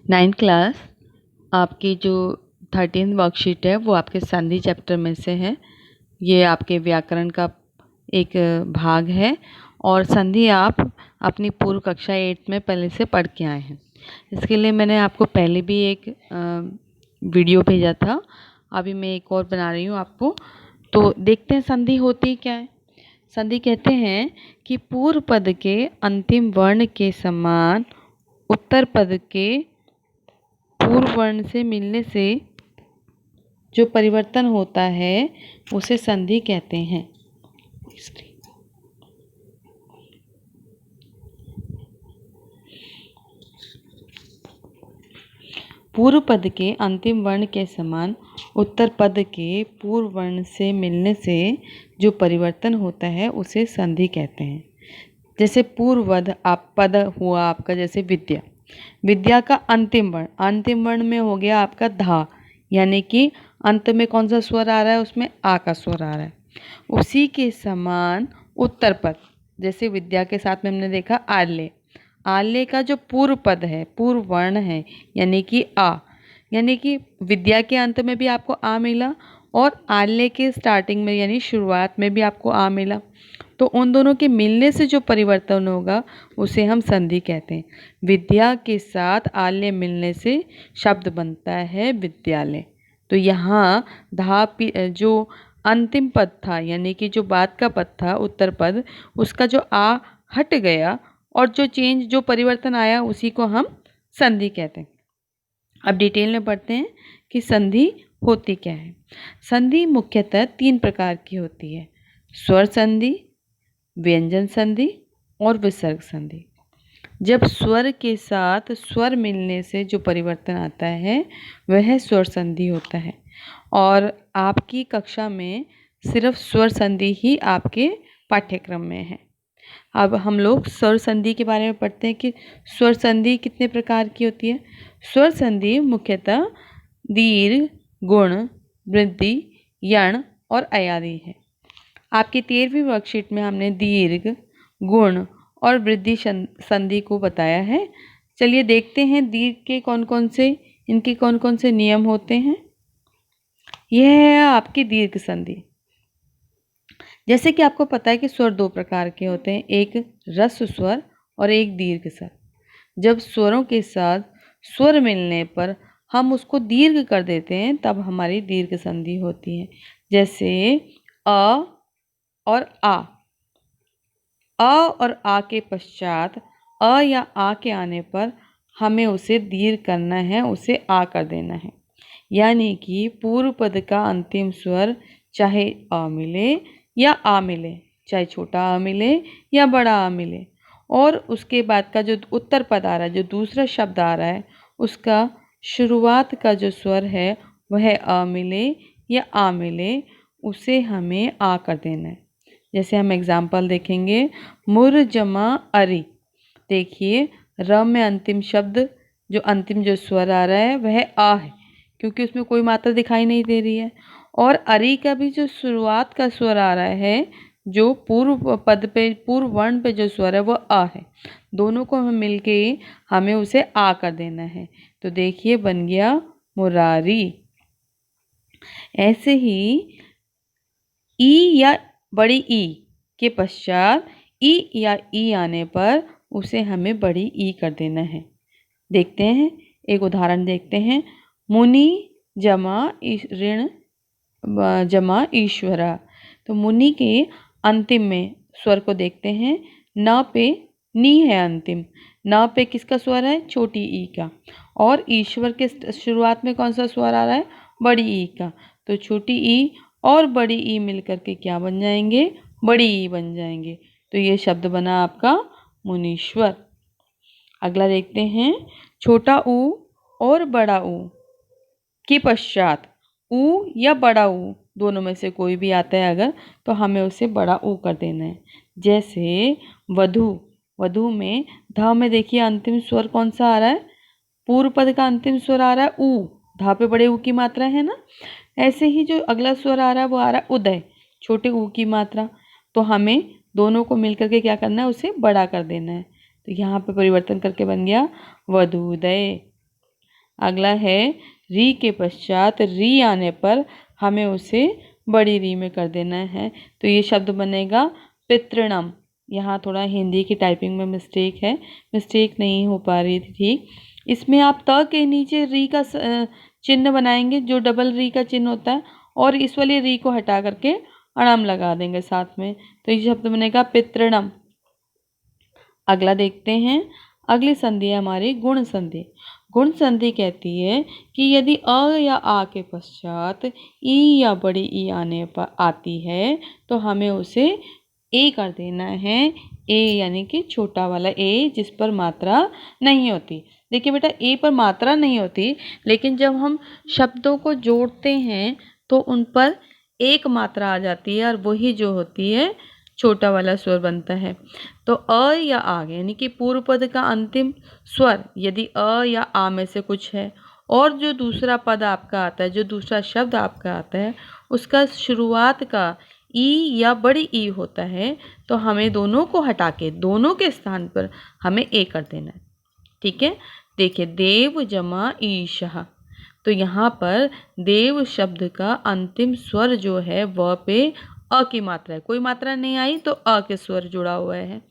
9th class आपकी जो 13th worksheet है वो आपके संधि चैप्टर में से है। ये आपके व्याकरण का एक भाग है और संधि आप अपनी पूर्व कक्षा 8 में पहले से पढ़ के आए हैं। इसके लिए मैंने आपको पहले भी एक वीडियो भेजा था, अभी मैं एक और बना रही हूँ आपको। तो देखते हैं संधि होती क्या है। संधि कहते हैं कि पूर्व पद के अंतिम वर्ण के समान उत्तर पद के पूर्व वर्ण से मिलने से जो परिवर्तन होता है उसे संधि कहते हैं। पूर्व पद के अंतिम वर्ण के समान उत्तर पद के पूर्व वर्ण से मिलने से जो परिवर्तन होता है उसे संधि कहते हैं। जैसे पूर्व पद हुआ आपका, जैसे विद्या, विद्या का अंतिम वर्ण में हो गया आपका धा, यानी कि अंत में कौन सा स्वर आ रहा है, उसमें आ का स्वर आ रहा है। उसी के समान उत्तर पद, जैसे विद्या के साथ में हमने देखा आल्य, आल्य का जो पूर्व पद है, पूर्व वर्ण है, यानी कि आ, यानी कि विद्या के अंत में भी आपको आ मिला और आल्य के स्टार्टिंग में यानी शुरुआत में भी आपको आ मिला। तो उन दोनों के मिलने से जो परिवर्तन होगा उसे हम संधि कहते हैं। विद्या के साथ आल्य मिलने से शब्द बनता है विद्यालय। तो यहाँ जो अंतिम पद था, यानी कि जो बाद का पद था उत्तर पद, उसका जो आ हट गया और जो परिवर्तन आया उसी को हम संधि कहते हैं। अब डिटेल में पढ़ते हैं कि संधि होती क्या है। संधि मुख्यतः 3 प्रकार की होती है: स्वर संधि, व्यंजन संधि और विसर्ग संधि। जब स्वर के साथ स्वर मिलने से जो परिवर्तन आता है वह स्वर संधि होता है और आपकी कक्षा में सिर्फ स्वर संधि ही आपके पाठ्यक्रम में है। अब हम लोग स्वर संधि के बारे में पढ़ते हैं कि स्वर संधि कितने प्रकार की होती है। स्वर संधि मुख्यतः दीर्घ, गुण, वृद्धि, यण और अयादि है। आपकी 13वीं वर्कशीट में हमने दीर्घ, गुण और वृद्धि संधि को बताया है। चलिए देखते हैं दीर्घ के इनके कौन कौन से नियम होते हैं। यह है आपकी दीर्घ संधि। जैसे कि आपको पता है कि स्वर 2 प्रकार के होते हैं, एक ह्रस्व स्वर और एक दीर्घ स्वर। जब स्वरों के साथ स्वर मिलने पर हम उसको दीर्घ कर देते हैं तब हमारी दीर्घ संधि होती है। जैसे अ और आ और आ के पश्चात अ या आ के आने पर हमें उसे दीर्घ करना है, उसे आ कर देना है। यानी कि पूर्व पद का अंतिम स्वर चाहे अ मिले या आ मिले, चाहे छोटा आ मिले या बड़ा आ मिले, और उसके बाद का जो उत्तर पद आ रहा है, जो दूसरा शब्द आ रहा है, उसका शुरुआत का जो स्वर है वह अ मिले या आ मिले, उसे हमें आ कर देना है। जैसे हम एग्जाम्पल देखेंगे, मुर जमा अरी। देखिए र में अंतिम शब्द जो अंतिम जो स्वर आ रहा है वह आ है, क्योंकि उसमें कोई मात्रा दिखाई नहीं दे रही है। और अरी का भी जो शुरुआत का स्वर आ रहा है, जो पूर्व वर्ण पे जो स्वर है वो आ है। दोनों को हम मिलके हमें उसे आ कर देना है। तो देखिए बन गया मुरारी। ऐसे ही ई या बड़ी ई के पश्चात ई या ई आने पर उसे हमें बड़ी ई कर देना है। देखते हैं, एक उदाहरण देखते हैं। मुनि जमा ऋण जमा ईश्वरा। तो मुनि के अंतिम में स्वर को देखते हैं। न पे नी है अंतिम, न पे किसका स्वर है, छोटी ई का, और ईश्वर के शुरुआत में कौन सा स्वर आ रहा है, बड़ी ई का। तो छोटी ई और बड़ी ई मिलकर के क्या बन जाएंगे, बड़ी ई बन जाएंगे। तो ये शब्द बना आपका मुनीश्वर। अगला देखते हैं, छोटा ऊ और बड़ा ऊ के पश्चात ऊ या बड़ा ऊ दोनों में से कोई भी आता है अगर, तो हमें उसे बड़ा ऊ कर देना है। जैसे वधु में ध में देखिए अंतिम स्वर कौन सा आ रहा है, पूर्व पद का अंतिम स्वर आ रहा है ऊ, धा पे बड़े ऊ की मात्रा है ना। ऐसे ही जो अगला स्वर आ रहा है वो आ रहा है उदय, छोटे ऊ की मात्रा। तो हमें दोनों को मिलकर के क्या करना है, उसे बड़ा कर देना है। तो यहाँ पे परिवर्तन करके बन गया वधूदय। अगला है री के पश्चात री आने पर हमें उसे बड़ी री में कर देना है। तो ये शब्द बनेगा पितृणम। यहाँ थोड़ा हिंदी की टाइपिंग में मिस्टेक है, मिस्टेक नहीं हो पा रही थी ठीक। इसमें आप त के नीचे री का चिन्ह बनाएंगे, जो डबल री का चिन्ह होता है, और इस वाली री को हटा करके अणम लगा देंगे साथ में। तो ये शब्द बनेगा पितृणम। अगला देखते हैं। अगली संधि है हमारी गुण संधि। गुण संधि कहती है कि यदि अ या आ के पश्चात ई या बड़ी ई आने पर आती है तो हमें उसे ए कर देना है। ए यानी कि छोटा वाला ए, जिस पर मात्रा नहीं होती। देखिए बेटा, ए पर मात्रा नहीं होती, लेकिन जब हम शब्दों को जोड़ते हैं तो उन पर एक मात्रा आ जाती है और वही जो होती है छोटा वाला स्वर बनता है। तो अ या आ यानी कि पूर्व पद का अंतिम स्वर यदि अ या आ में से कुछ है, और जो दूसरा पद आपका आता है, जो दूसरा शब्द आपका आता है, उसका शुरुआत का ई या बड़ी ई होता है, तो हमें दोनों को हटा के दोनों के स्थान पर हमें ए कर देना है। ठीक है, देखिए देव जमा ईशः। तो यहाँ पर देव शब्द का अंतिम स्वर जो है वह पे अ की मात्रा है, कोई मात्रा नहीं आई तो अ के स्वर जुड़ा हुआ है।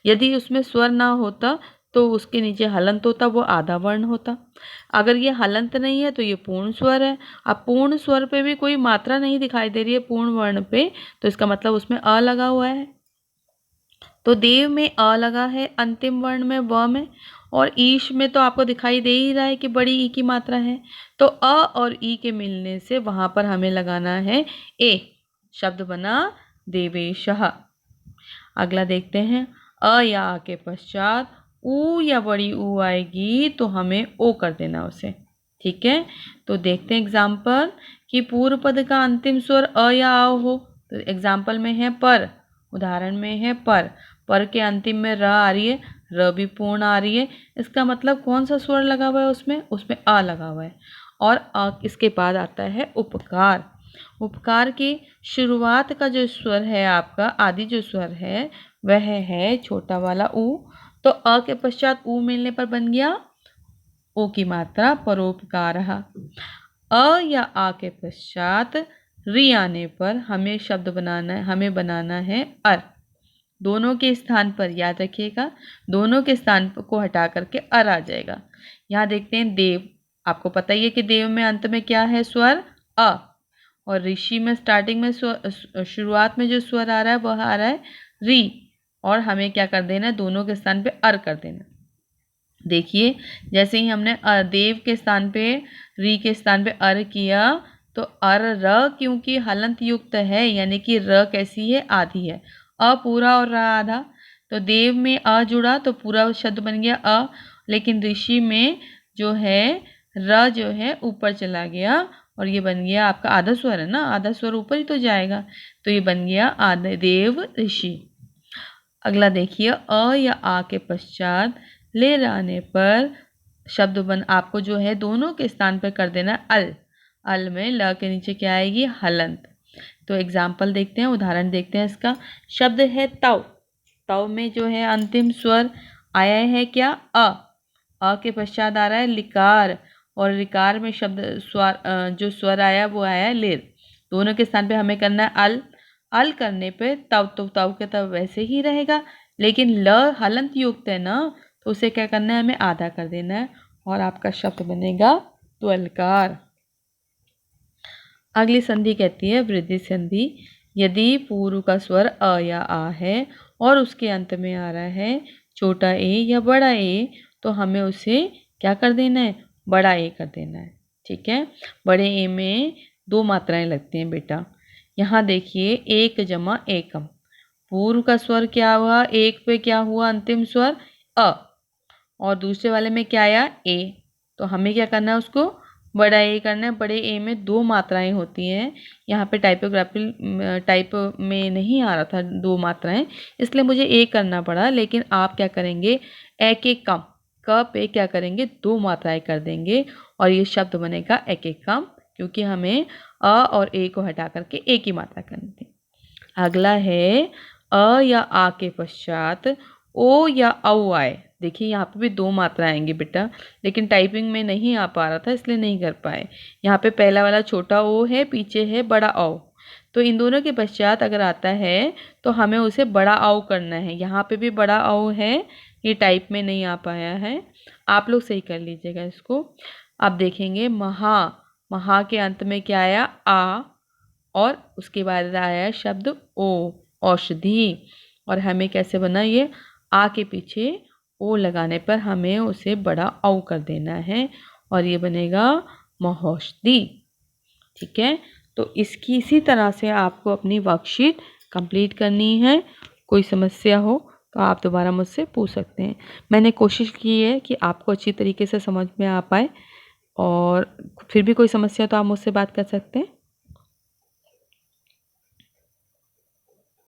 यदि उसमें स्वर ना होता तो उसके नीचे हलंत होता, वो आधा वर्ण होता। अगर ये हलंत नहीं है तो ये पूर्ण स्वर है। अब पूर्ण स्वर पे भी कोई मात्रा नहीं दिखाई दे रही है पूर्ण वर्ण पे, तो इसका मतलब उसमें अ लगा हुआ है। तो देव में अ लगा है, अंतिम वर्ण में व में, और ईश में तो आपको दिखाई दे ही रहा है कि बड़ी ई की मात्रा है। तो अ और ई के मिलने से वहां पर हमें लगाना है ए। शब्द बना देवेशः। अगला देखते हैं। अ या आ के पश्चात ऊ या बड़ी ऊ आएगी तो हमें ओ कर देना उसे। ठीक है, तो देखते हैं एग्जाम्पल कि पूर्व पद का अंतिम स्वर अ या आ हो। तो एग्जाम्पल में है पर, उदाहरण में है पर के अंतिम में र आ रही है, र भी पूर्ण आ रही है। इसका मतलब कौन सा स्वर लगा हुआ है उसमें? उसमें अ लगा हुआ है। और इसके बाद आता है उपकार। उपकार की शुरुआत का जो स्वर है आपका, आदि जो स्वर है वह है छोटा वाला ऊ। तो अ के पश्चात ऊ मिलने पर बन गया ओ की मात्रा परोपकारः। अ या आ के पश्चात री आने पर हमें शब्द बनाना है, हमें बनाना है अर। दोनों के स्थान पर याद रखिएगा, दोनों के स्थान को हटा करके अर आ जाएगा। यहाँ देखते हैं देव। आपको पता ही है कि देव में अंत में क्या है? स्वर अ। और ऋषि में स्टार्टिंग में शुरुआत में जो स्वर आ रहा है वह आ रहा है री, और हमें क्या कर देना है? दोनों के स्थान पे अर कर देना। देखिए, जैसे ही हमने देव के स्थान पे री के स्थान पे अर किया तो अर र क्योंकि हलंत युक्त है, यानी कि र कैसी है? आधी है। अ पूरा और र आधा। तो देव में अ जुड़ा तो पूरा शब्द बन गया अ, लेकिन ऋषि में जो है र जो है ऊपर चला गया और ये बन गया आपका आधा स्वर है ना, आधा स्वर ऊपर ही तो जाएगा, तो ये बन गया आधे देव ऋषि। अगला देखिए, अ या आ के पश्चात ले आने पर शब्द बन आपको जो है दोनों के स्थान पर कर देना अल। अल में ल के नीचे क्या आएगी? हलंत। तो एग्जाम्पल देखते हैं, उदाहरण देखते हैं इसका। शब्द है तव। तव में जो है अंतिम स्वर आया है क्या? अ। अ के पश्चात आ रहा है लिकार, और लिकार में शब्द स्वर जो स्वर आया वो आया है लेर। दोनों के स्थान पे हमें करना है अल। अल करने पे तव तो तव के तव वैसे ही रहेगा, लेकिन ल हलंत युक्त है ना, तो उसे क्या करना है? हमें आधा कर देना है और आपका शब्द बनेगा त्वलकार। अगली संधि कहती है वृद्धि संधि। यदि पूर्व का स्वर अ या आ है और उसके अंत में आ रहा है छोटा ए या बड़ा ए, तो हमें उसे क्या कर देना है? बड़ा ए कर देना है। ठीक है, बड़े ए में दो मात्राएं लगती हैं बेटा। यहाँ देखिए, एक जमा एकम। पूर्व का स्वर क्या हुआ? एक पे क्या हुआ? अंतिम स्वर अ, और दूसरे वाले में क्या आया? ए। तो हमें क्या करना है? उसको बड़ा ए करना है। बड़े ए में दो मात्राएं होती हैं। यहाँ पे टाइप में नहीं आ रहा था दो मात्राएं, इसलिए मुझे ए करना पड़ा, लेकिन आप क्या करेंगे? एक एक कम, क पे क्या करेंगे? दो मात्राएं कर देंगे और ये शब्द बनेगा एक एक कम, क्योंकि हमें अ और ए को हटा करके एक ही मात्रा करनी थी। अगला है अ या आ के पश्चात ओ या औ आए। देखिए यहाँ पे भी 2 मात्रा आएंगी बेटा, लेकिन टाइपिंग में नहीं आ पा रहा था इसलिए नहीं कर पाए। यहाँ पे पहला वाला छोटा ओ है, पीछे है बड़ा औ, तो इन दोनों के पश्चात अगर आता है तो हमें उसे बड़ा औ करना है। यहाँ पे भी बड़ा औ है, ये टाइप में नहीं आ पाया है, आप लोग सही कर लीजिएगा इसको। अब देखेंगे महा, महा के अंत में क्या आया, आ, और उसके बाद आया शब्द ओ, औषधि। और हमें कैसे बना ये, आ के पीछे ओ लगाने पर हमें उसे बड़ा औ कर देना है और ये बनेगा महौषधि। ठीक है, तो इसकी इसी तरह से आपको अपनी वर्कशीट कंप्लीट करनी है। कोई समस्या हो तो आप दोबारा मुझसे पूछ सकते हैं। मैंने कोशिश की है कि आपको अच्छी तरीके से समझ में आ पाए, और फिर भी कोई समस्या तो आप मुझसे बात कर सकते हैं।